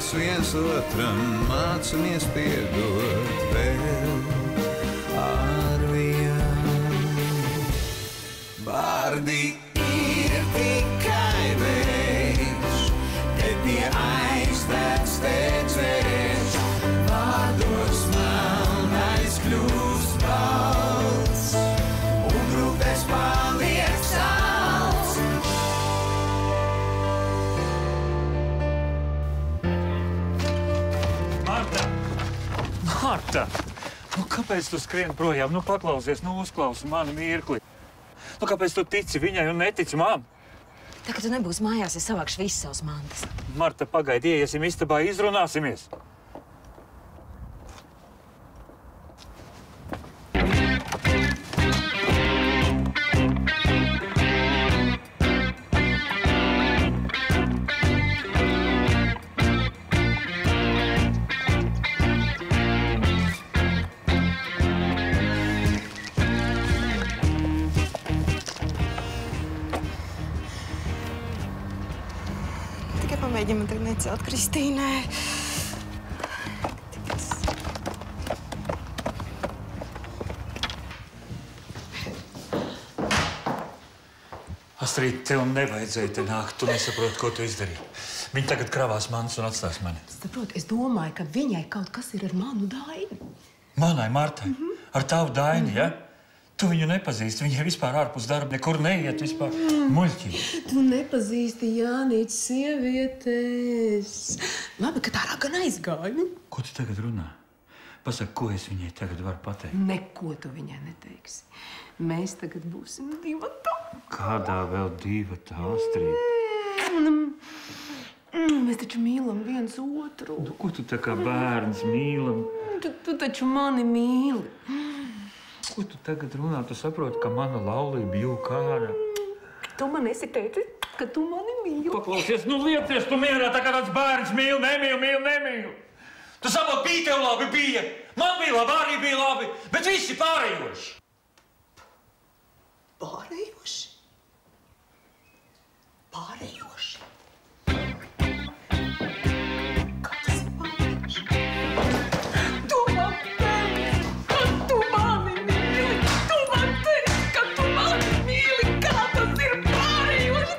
mēs viens otram mācamies piedot vēl ar vienu. Vārdi ir tikai vējš, te pie aizvērts tecējš, vārdos melnais kļūst balts, un rūpes paliek salds. Marta! Nu, kāpēc tu skrien projām? Nu, paklausies, nu, uzklausi mani mirkli. Nu, kāpēc tu tici viņai un netici man? Tā, ka tu nebūsi mājās, es savākšu visas savas mantas. Marta, pagaidi, ieiesim istabā, izrunāsimies. Pamēģini man tagad necelt Kristīnai. Astrid, tev nevajadzēja te nākt. Tu nesaproti, ko tu izdarīji. Viņa tagad kravās manas un atstās mani. Saproti, es domāju, ka viņai kaut kas ir ar manu Daini. Manai, Martai? Ar tavu Daini, ja? Tu viņu nepazīsti. Viņai vispār ārpus darba nekur neiet vispār muļķī. Tu nepazīsti Jānītes sievietes. Labi, ka tā gan aizgāja. Ko tu tagad runā? Pasaki, ko es viņai tagad varu pateikt? Neko tu viņai neteiksi. Mēs tagad būsim divatā. Kādā vēl divatā, Astrid? Mēs taču mīlam viens otru. Nu, ko tu tā kā bērns mīlam? Tu taču mani mīli. Ko tu tagad runā? Tu saproti, ka mana laulība jūka ārā. Tu man esi teicis, ka tu mani mīli. Paklausies, nu lieties tu mierā, tā kā tāds bērns mīl, nemīl. Tu saproti, bija tev labi, bija. Man bija labi, arī bija labi, bet visi pārējoši. Pārējoši? Pārējoši? Kā tas ir pārējoši? Tu man teici, ka tu mani mīli. Tu man teici, ka tu mani mīli. Kā tas ir pārējoši?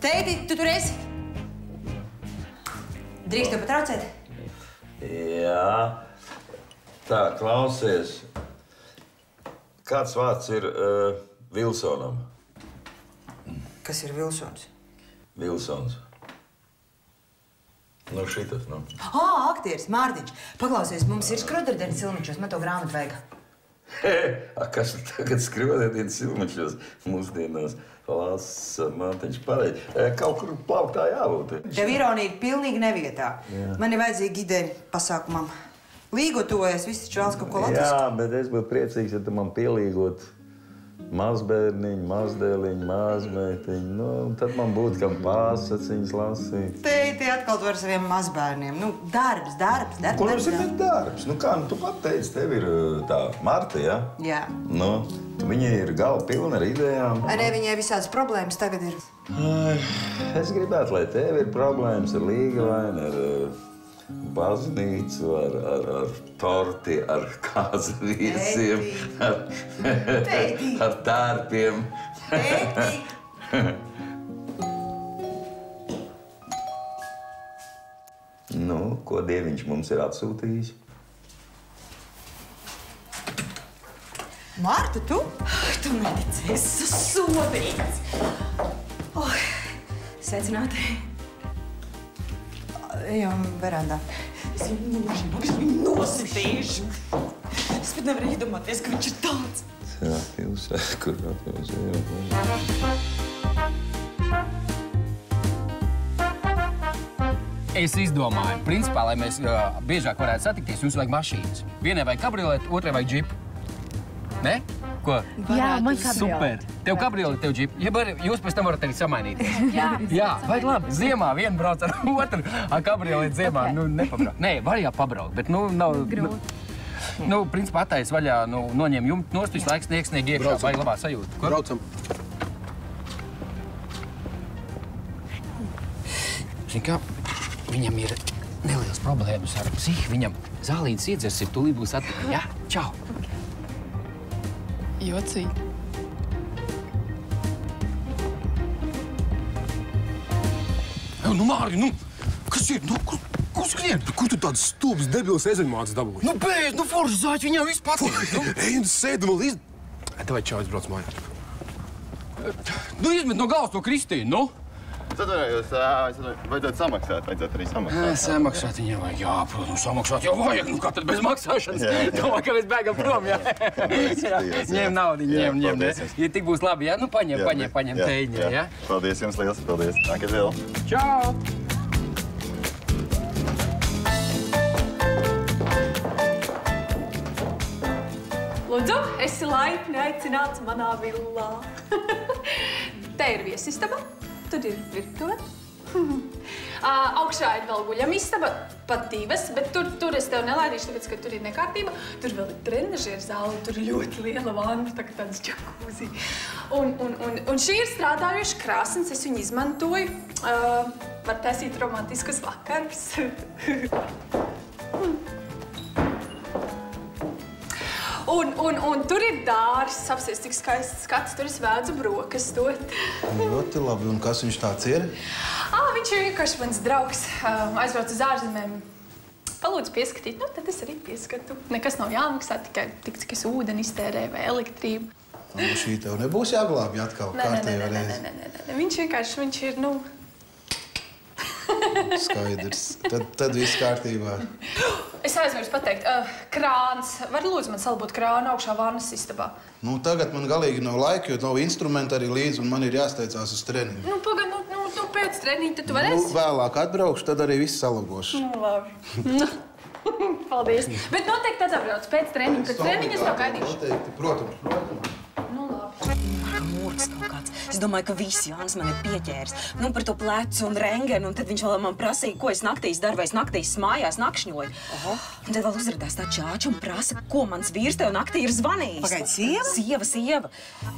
Teiti, tu tur esi? Drīkst tev patraucēt? Jā. Tā, klausies. Kāds vārds ir Vilsonam? Kas ir Vilsons? Vilsons. Nu, šitas, nu. Aktieris, Mārtiņš. Paklausies, mums ir skroderdienas silničos, man to grāmatu vajag. Kas tagad skroderdienas silničos mūsdienās? Lasa, Mārtiņš, pareizi. Kaut kur plauktā jābūt. Tev ironija ir pilnīgi nevietā. Jā. Man ir vajadzīga ideja pasākumam. Līgotojies, visi taču vēlas kaut ko latviešu. Jā, bet es būtu priecīgs, ja tu man pielīgot mazbērniņu, mazdēliņu, mazmeitiņu. Nu, tad man būtu kam pārsaciņas lasīt. Teiti atkal tu ar saviem mazbērniem. Nu, darbs. Ko mums ir darbs? Nu kā, nu tu pat teici, tev ir tā Marta, ja? Jā. Nu, viņa ir galva pilna ar idejām. Arī viņai visādas problēmas tagad ir. Ai, es gribētu, lai tev ir problēmas ar Līgavaini, ar baznīcu, ar torti, ar kāzavīsiem, ar tārpiem. Teiti! Nu, ko Dieviņš mums ir atsūtījis? Marta, tu? Tu netici, es esmu sodīts. Sveicināti. Ejam verandā. Es viņu nosītīšu. Es pat nevarēju iedomāties, ka viņš ir tāds. Jā, pilsēta, kur atvēlēs. Es izdomāju, principā, lai mēs biežāk varētu satikties, jums vajag mašīnas. Vienai vajag kabrioleti, otrai vajag džipu. Ne? Ko? Jā, man kabrioleti. Super. Tev kabrioleti, tev džipu. Jūs pēc tam varat arī samainīties. Jā, vajag labi. Ziemā vienu brauc ar otru, kabrioleti ziemā. Nu, nepabrauc. Nē, var jā pabraukt, bet nu nav... Grūti. Nu, principā attais vaļā, noņem jumtu nost, visu laiku snieg iekšā. Vajag labā sajūta. Braucam. Zini kā, viņam ir neliels problēmas ar psihi. Viņam zālītes iedzers ir, tūlīt būs atpakaļ. Jā, čau. Jocīgi. Nu, Mārgi, nu, kas ir? Nu, ko skrien? Kur tu tāds stulbs, debils ezeņmācis dabūji? Nu, bēž, nu, forši zāķi, viņam viss patīk. Ej, un sēdi vēl līdz... Tev vai čau, es braucu mājā. Nu, izmet no galvas to Kristīnu, nu. Vajadzētu samaksāt, vajadzētu arī samaksāt. Samaksāt viņam vajag, jā, protams, samaksāt jau vajag, nu kā tad bez maksāšanas? Domāju, ka mēs bēgam prom, jā. Ņem naudu, ņem, ne? Ja tik būs labi, jā, nu paņem teiņa, jā. Paldies jums liels, paldies. Nākat vēl. Čau! Lūdzu, esi laipni aicināts manā villā. Te ir viesistaba, tur ir virtuve. Augšā ir vēl guļamistaba, pat divas, bet tur es tev nelaidīšu, tāpēc, ka tur ir nekārtība. Tur vēl ir trenažieru zāle, tur ir ļoti liela vanna, tāds džakūzi. Un šī ir strādājuša krāsnes, es viņu izmantoju. Var taisīt romantiskus vakarus. Un tur ir dārs, apsies tik skaists skats, tur es vēdzu brokastot. Ļoti labi, un kas viņš tāds ir? Viņš ir vienkārši mans draugs, aizbrauc uz ārzemēm. Palūdzu pieskatīt, nu tad es arī pieskatu. Nekas nav jāmaksā, tikai tik, cik es ūdeni iztērēju vai elektrību. Nu, šī tev nebūs jāglābj atkal kārtējā reizi. Nē, viņš vienkārši, viņš ir, nu... Skaidrs. Tad viss kārtībā. Es aizmirsu pateikt, krāns. Var lūdzu man salbūt krānu augšā vannas istabā? Nu, tagad man galīgi nav laika, jo nav instrumenta arī līdzi, un man ir jāsteidzās uz treniņu. Nu, pagad, nu pēc treniņa, tad tu varēsi? Nu, vēlāk atbraukšu, tad arī viss salagošu. Nu, labi. Paldies. Bet noteikti tad atbrauc pēc treniņa. Pēc treniņa es tev gaidīšu. Noteikti, protams. Nu, labi. Mūrgs kaut kāds. Es domāju, ka viss Jānis man ir pieķēris. Nu, par to plecu un rengenu, un tad viņš vēl man prasīja, ko es naktīs daru, vai es naktīs mājās nakšņoju. Un tad vēl uzradās tā čāča un prasa, ko mans vīrs tev naktī ir zvanījis. Pagaid, sieva?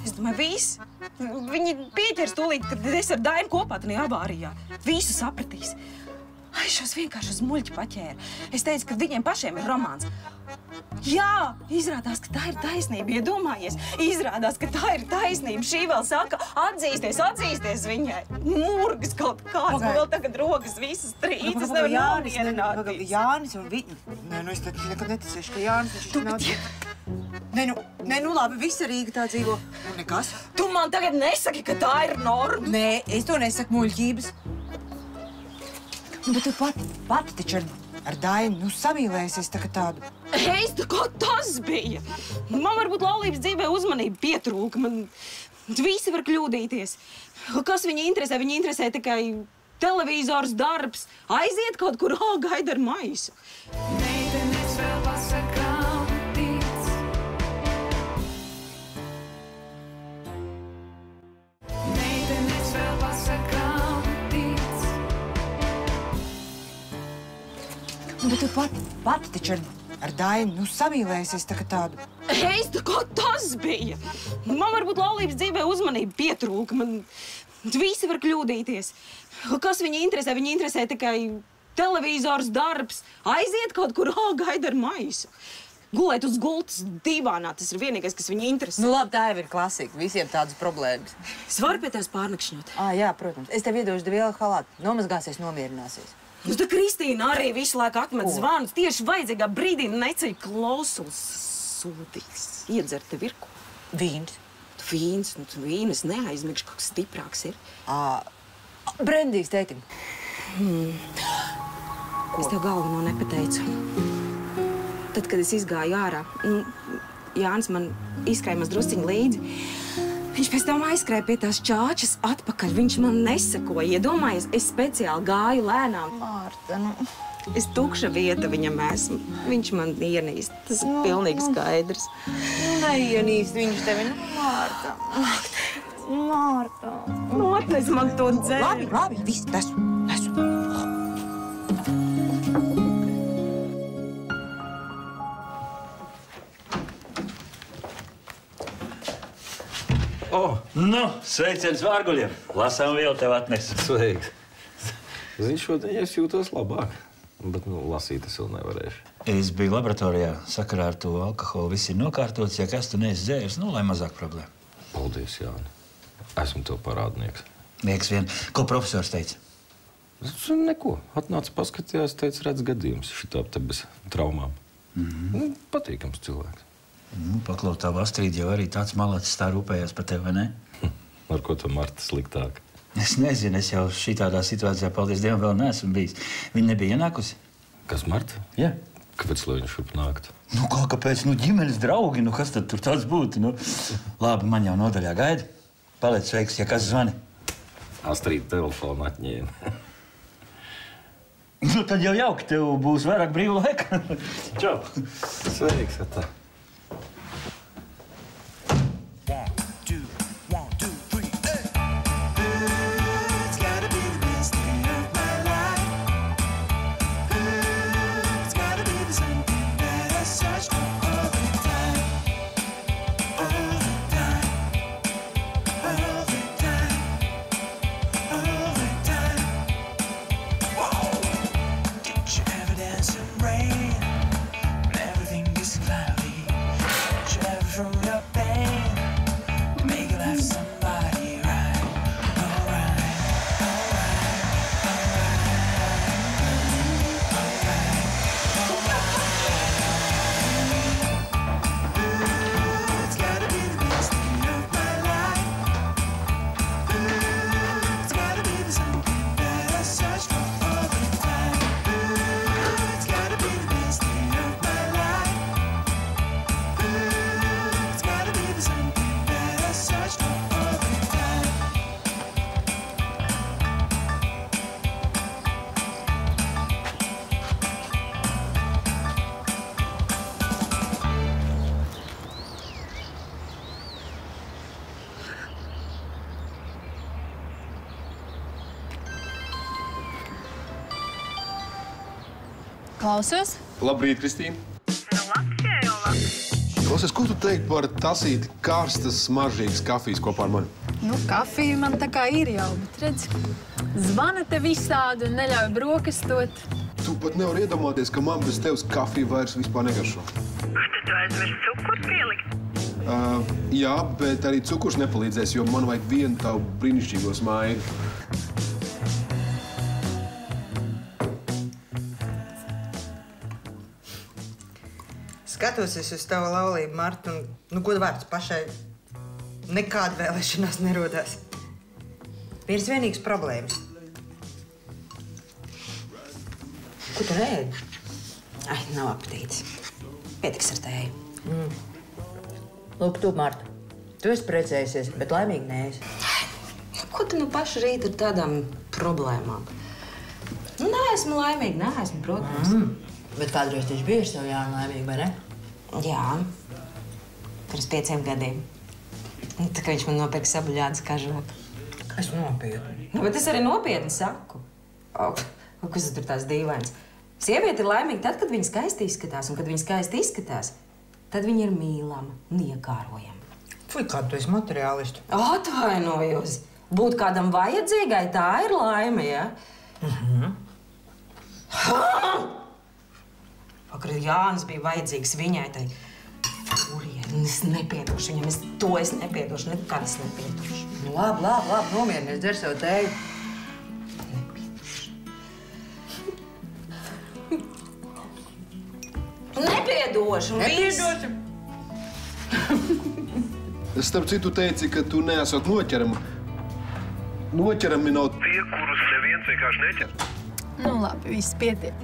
Es domāju, viss. Viņi pieķers tūlīt, kad es ar Dainu kopā tajā avārijā. Visu sapratīs. Ai, šos vienkārši uz muļķi paķēra. Es teicu, ka viņiem pašiem ir romāns. Jā, izrādās, ka tā ir taisnība, iedomājies. Izrādās, ka tā ir taisnība. Šī vēl saka, atzīsties viņai. Mūrgas kaut kāds, vēl tagad rokas visas trīc. Es nevaru nomierināties. Jānis un viņa... Nē, nu es taču nekad neticēšu, ka Jānis viņš nav... Nē, nu labi, visa Rīga tā dzīvo. Nu nekas. Tu man tagad nesaki, ka tā ir norma. Nē, es to nesaku muļķības. Nu, bet tu pati taču ar Dainu samīlēsies tā kā tādu. Heis, tā kā tas bija. Man varbūt laulības dzīvē uzmanība pietrūka. Man visi var kļūdīties. Kas viņa interesē? Viņa interesē tikai televizors, darbs. Aiziet kaut kur, gaida ar maisu. Meitenes vēl pasakām tic. Meitenes vēl pasakām tic. Nu, bet tu pati taču ar Dainu samīlēsies tā kā tādu. Heis, tā kā tas bija. Man varbūt laulības dzīvē uzmanība pietrūka. Man visi var kļūdīties. Kas viņa interesē? Viņa interesē tikai televizors, darbs. Aiziet kaut kur, gaida ar maisu. Gulēt uz gultas divānā, tas ir vienīgais, kas viņa interesē. Nu labi, tā jau ir klasika, visiem tādas problēmas. Es varu pie tās pārnakšņot? Jā, protams. Es tev iedošu vielu halātu. Nomazgāsies, nomierināsies. Nu, tā Kristīna arī visu laiku atmet zvanus. Tieši vajadzīgā brīdī neceļ klausulas. Sūdīgs. Iedzert tev ir ko? Vīns. Vīns, nu tu vīnu es neaizmigšu, kaut kas stiprāks ir. Brendijs, teitim. Es tev galveno nepateicu. Tad, kad es izgāju ārā, Jānis man izskrēja maz drusciņu līdzi. Viņš pēc tam aizskrēja pie tās čāčas atpakaļ. Viņš man nesakoja. Iedomājies, es speciāli gāju lēnām. Mārta, nu... Es tukša vieta viņam esmu. Viņš man ienīst. Tas ir pilnīgi skaidrs. Neienīst viņš tevi, nu, Mārta. Mārta. Atnes man to dzēri. Labi, viss, nesu. Nu, sveiciens vārguļiem. Lasām vielu tev atnes. Sveiks. Zini, šodien es jūtos labāk, bet, lasīt es vēl nevarēšu. Es biju laboratorijā, sakarā ar to alkoholu. Viss ir nokārtots, ja kas tu neesi dzēris, lai mazāk problēma. Paldies, Jāni. Esmu tev parādnieks. Liekas vien. Ko profesors teica? Neko. Atnāca paskatījās, teica, redz gadījums šitā te bez traumām. Patīkams cilvēks. Paklaut tavu Astrīdu jau arī tāds malacis tā rūpējās par tevi, vai ne? Ar ko tu, Marta, sliktāk? Es nezinu, es jau šitādā situācijā, paldies Dievam, vēl neesmu bijis. Viņa nebija ienākusi? Kas, Marta? Jā. Kāpēc, lai viņa šurp nāktu? Kāpēc? Ģimenes draugi, kas tad tur tāds būtu? Labi, man jau nodaļā gaida. Paliec sveiks, ja kas zvani. Astrīda telefonu atņēma. Tad jau jauki, tev būs vairāk brīvu laika. Čau. Sveiks, atā. Klausos? Labrīt, Kristīna. Latvijā jau labi. Klausies, ko tu teiktu par tasīti karstas, smaržīgas kafijas kopā ar mani? Kafija man tā kā ir jau, bet redz, zvana te visādi un neļauj brokastot. Tu pat nevari iedomāties, ka man bez tevis kafija vairs vispār negaršo. Tad tu aizmirsti cukuru pielikt? Jā, bet arī cukurs nepalīdzēs, jo man vajag vienu tavu brīnišķīgo smaidu. Skatosies uz tavu laulību, Marta, un, godu vārds pašai nekāda vēlēšanās nerodās. Viens vienīgs problēmas. Ko tu ēdi? Ai, nav apetītes. Pietiks ar tēju. Lūk, tu, Marta, tu esi precējusies, bet laimīgi neesi. Ko tu pašu rīt ar tādām problēmām? Neesmu laimīga, neesmu, protams. Bet kādreiz taču biji ar savu Jānu laimīgi, vai ne? Jā, pirms 5 gadiem. Tā kā viņš man nopirka sabuļādas kažoku. Es nopietni. Bet es arī nopietni saku. Kas tur tās dīvains? Sieviete ir laimīga tad, kad viņa skaisti izskatās. Un kad viņa skaisti izskatās, tad viņa ir mīlama un iekārojama. Fui, kādu tu esi materiālistu? Atvainojos. Būt kādam vajadzīgai, tā ir laime, ja? Vakar Jānis bija vajadzīgs viņai, tai furieni. Es nepiedošu viņam, to es nepiedošu, nekad es nepiedošu. Labi, nomierinies, dzer sev tēju. Nepiedošu, Nepiedošu? Es starp citu teici, ka tu neesot noķerama. Noķerami nav tie, kurus neviens vienkārši neķer. Labi, viss pietiek.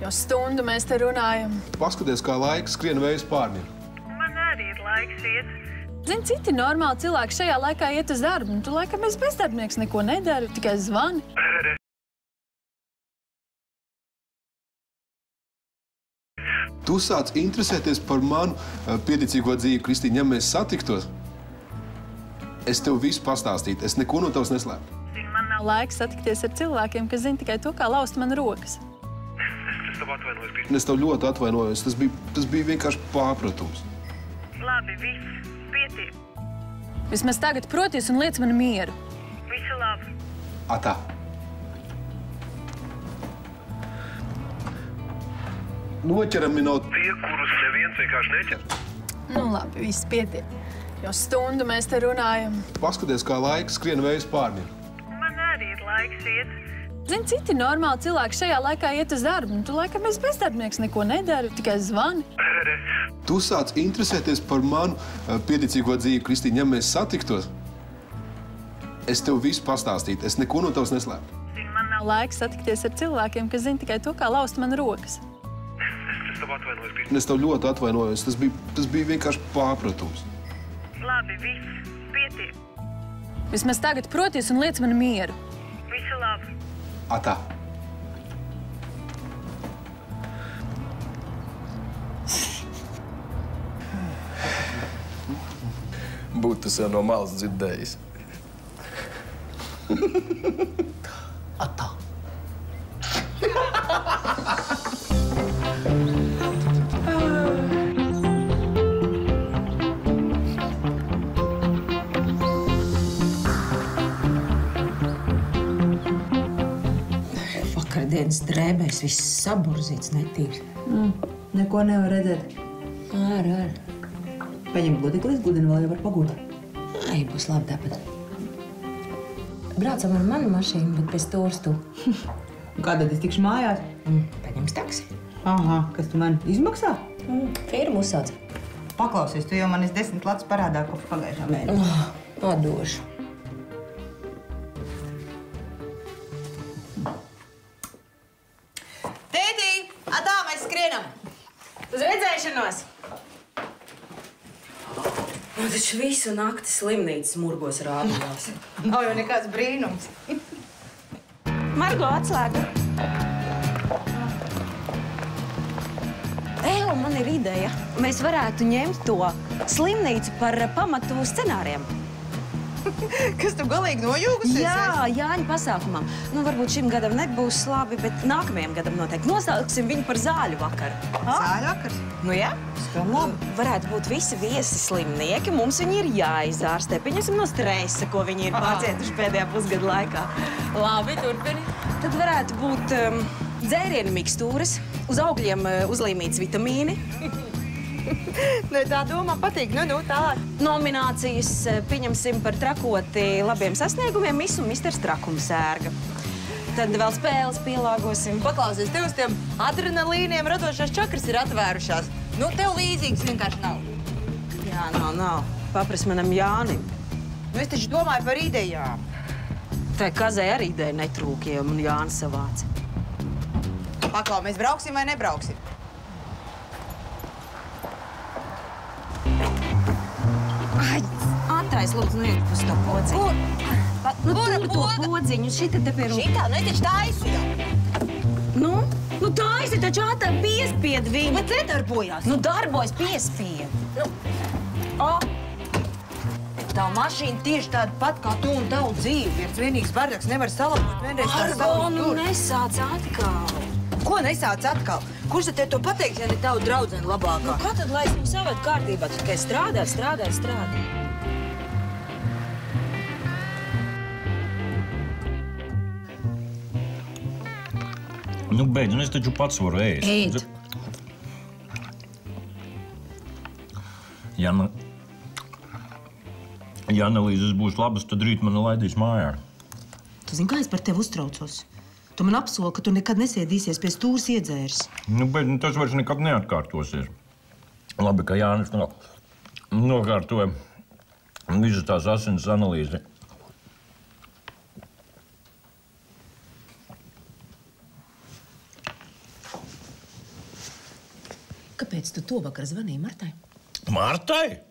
Jau stundu mēs te runājam. Paskaties, kā laiks skrien vējas pārniem. Man arī ir laiks iet. Zini, citi normāli cilvēki šajā laikā iet uz darbu. Tu laikam esi bezdarbnieks, neko nedari, tikai zvani. Tu sāc interesēties par manu pieticīgo dzīvi, Kristīne, ja mēs satiktos. Es tev visu pastāstītu, es neko no tavas neslēptu. Man nav laiks satikties ar cilvēkiem, kas zina tikai to, kā lauzt man rokas. Es tev atvainojos, Kristīne. Es tev ļoti atvainojos, tas bija vienkārši pārpratums. Labi, viss, pietiek. Vismaz tagad proties un liec man mieru. Visu labi. Atā. Noķerami nav tie, kurus neviens vienkārši neķer. Nu labi, viss pietiek. Jau stundu mēs te runājam. Paskaties, kā laiks skrien vējas pārniem. Man arī ir laiks iet. Zini, citi normāli cilvēki šajā laikā iet uz darbu. Tu laikam esi bezdarbnieks, neko nedari, tikai zvani. Tu sāc interesēties par manu pieticīgo dzīvi, Kristīne, ja mēs satiktos. Es tev visu pastāstītu, es neko no tavas neslēptu. Man nav laiks satikties ar cilvēkiem, kas zina tikai to, kā lauzt man rokas. Es tev atvainojos, Kristīne. Es tev ļoti atvainojos, tas bija vienkārši pārpratums. Labi, viss, pietiek. Vismaz tagad proties un liec man mieru. Visu labi. Atā. Būtu tas jau no malas dzirdējis. Atā. Vakardienas drēbēs viss saburzīts, netīrs. Neko nevar redzēt. Ar. Paņem godīglis, gludini vēl jau var pagūt. Ai, būs labi tāpat. Braucam ar manu mašīnu, bet pēc stūras tu. Kā tad es tikšu mājās? Paņems taksi. Aha, kas tu man izmaksā? Firmu uzsāc. Paklausies, tu jau man esi 10 latus parādā kopš pagājušā mēneša. Atdošu. Tētī! Atā, mēs skrienam! Uz redzēšanos! Man taču visu nakti slimnīcas murgos rādījās. Nav jau nekāds brīnums. Margo, atslēga. Eo, man ir ideja. Mēs varētu ņemt to slimnīcu par pamatu scenārijam. Kas tu galīgi nojūgusies? Jā, Jāņa pasākumam. Nu, varbūt šim gadam nebūs labi, bet nākamajam gadam noteikti. Nosauksim viņu par zāļu vakaru. Zāļu vakars? Nu, jā. Varētu būt visi viesi slimnieki. Mums viņi ir jāizārstē. Pieņemsim no stresa, ko viņi ir pārcietuši pēdējā pusgada laikā. Labi, turpini. Tad varētu būt dzērienu mikstūras, uz augļiem uzlīmīts vitamīni. Tā doma patīk. Nu, tālāk. Nominācijas pieņemsim par trakoti labiem sasniegumiem Miss un Misters Trakuma sērga. Tad vēl spēles pielāgosim. Paklausies, tev uz tiem adrenalīniem radošās čakras ir atvērušās. Nu, tev līdzīgas vienkārši nav. Jā, nav. Papras manam Jānim. Nu, es taču domāju par idejām. Tā kazē arī ideja netrūk, ja man Jānis savāca. Paklau, mēs brauksim vai nebrauksim? Ai, attais, lūdzu, neiet uz to podziņu. Tur to podziņu, šita te pie rūpā. Šitā, nu es taču taisu jau. Nu taisi taču ātā piespied viņu. Bet nedarbojās. Nu darbojas piespied. Tā mašīna tieši tāda pat kā tu un tavu dzīvi. Viens vienīgs bardaks nevar salabot vienreiz tādu savu nu nesāc atkal. Ko nesāc atkal? Kurš tad te to pateiks, ja ne tavu draudzeni labākā? Nu, kā tad, lai es viņu saved kārtībā? Tu tikai strādā. Nu, beidz, es taču pats varu ēst. Ēd. Ja analīzes būs labas, tad rīt mani laidīs mājā. Tu zini, kā es par tevi uztraucos? Tu man apsoli, ka tu nekad nesiedīsies pie stūras iedzērs. Nu, bet tas vairs nekad neatkārtosies. Labi, ka Jānis nokārtoja visas tās asins analīzi. Kāpēc tu to vakar zvanīji Martai? Martai?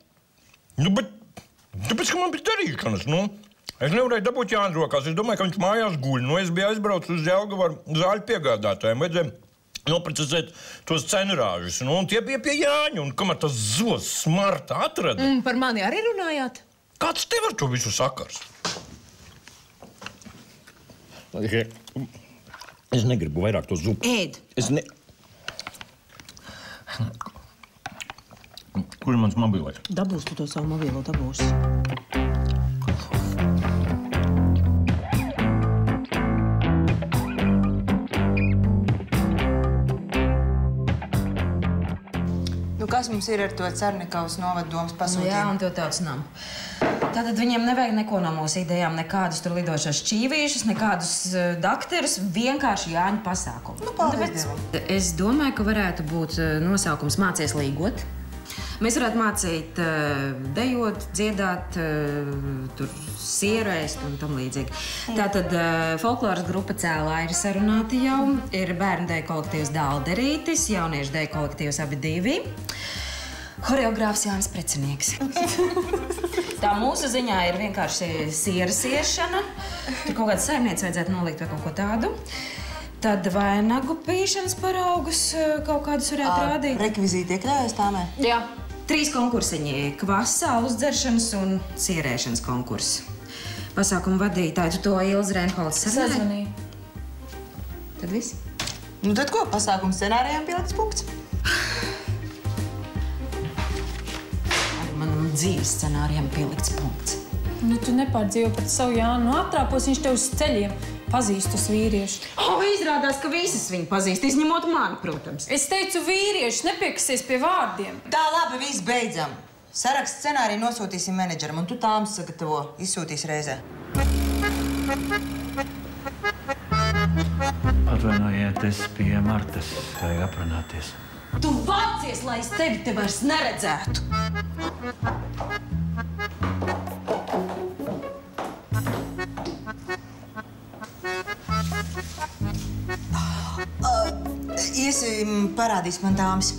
Nu, bet Tāpēc, ka man bija darīšanas, nu. Es nevarēju dabūt Jānis rokās. Es domāju, ka viņš mājās guļ. Nu, es biju aizbraucis uz Jelgavu ar zāļu piegādātājiem. Vajadzēja noprecizēt tos cenrāžus. Nu, un tie bija pie Jāņa. Un kamēr tas zos smarta atrada... Par mani arī runājāt? Kāds tev ar to visu sakars? Es negribu vairāk to zupu. Ēd. Es ne... Kur ir mans mobilais? Dabūs tu to savu mobilo, dabūs. Nu, kas mums ir ar to Cernekavas novaddomas pasūtījumu? Jā, un to tautas namu. Tātad viņiem nevajag neko no mūsu idejām, nekādus tur lidošas šķīvīšus, nekādus dakterus, vienkārši Jāņa pasākumu. Nu, paldies Dievam. Es domāju, ka varētu būt nosaukums Mācies līgot. Mēs varētu mācīt dejot, dziedāt, tur sierēst un tam līdzīgi. Tātad folkloras grupa Cēlā ir sarunāti jau, ir bērnu deju kolektīvs Dālderītis, jauniešu deju kolektīvs abi divi, horeogrāfs Jānis Precinieks. Tā mūsu ziņā ir vienkārši sieras iešana, tur kaut kāds saimnieks vajadzētu nolikt vai kaut ko tādu. Tad vainagu pīšanas paraugus kaut kādus varētu rādīt. Rekvizīti iekļaujas tāmē? Jā. 3 konkursiņi - kvasa, uzdzeršanas un sierēšanas konkurss. Pasākumu vadītāju, tu to Ilza Reinholds Sazvanīju. Tad viss? Nu tad ko? Pasākumu scenārijām pielikts punkts. Arī manam dzīves scenārijam pielikts punkts. Nu, tu nepārdzīvo pret savu Jānu. Nu, atrāpos viņš tev uz ceļiem. Pazīst tos vīriešus. Izrādās, ka visas viņu pazīst, izņemot mani, protams. Es teicu vīriešus, nepiekasies pie vārdiem. Tā labi, viss beidzam. Sarakstu scenāriju nosūtīsim menedžeram, un tu tām sagatavo, izsūtīs reizē. Atvainojiet, es pie Martas vajag aprunāties. Tu vācies, lai es tevi te vairs neredzētu. Iesim, parādīs man dāmas.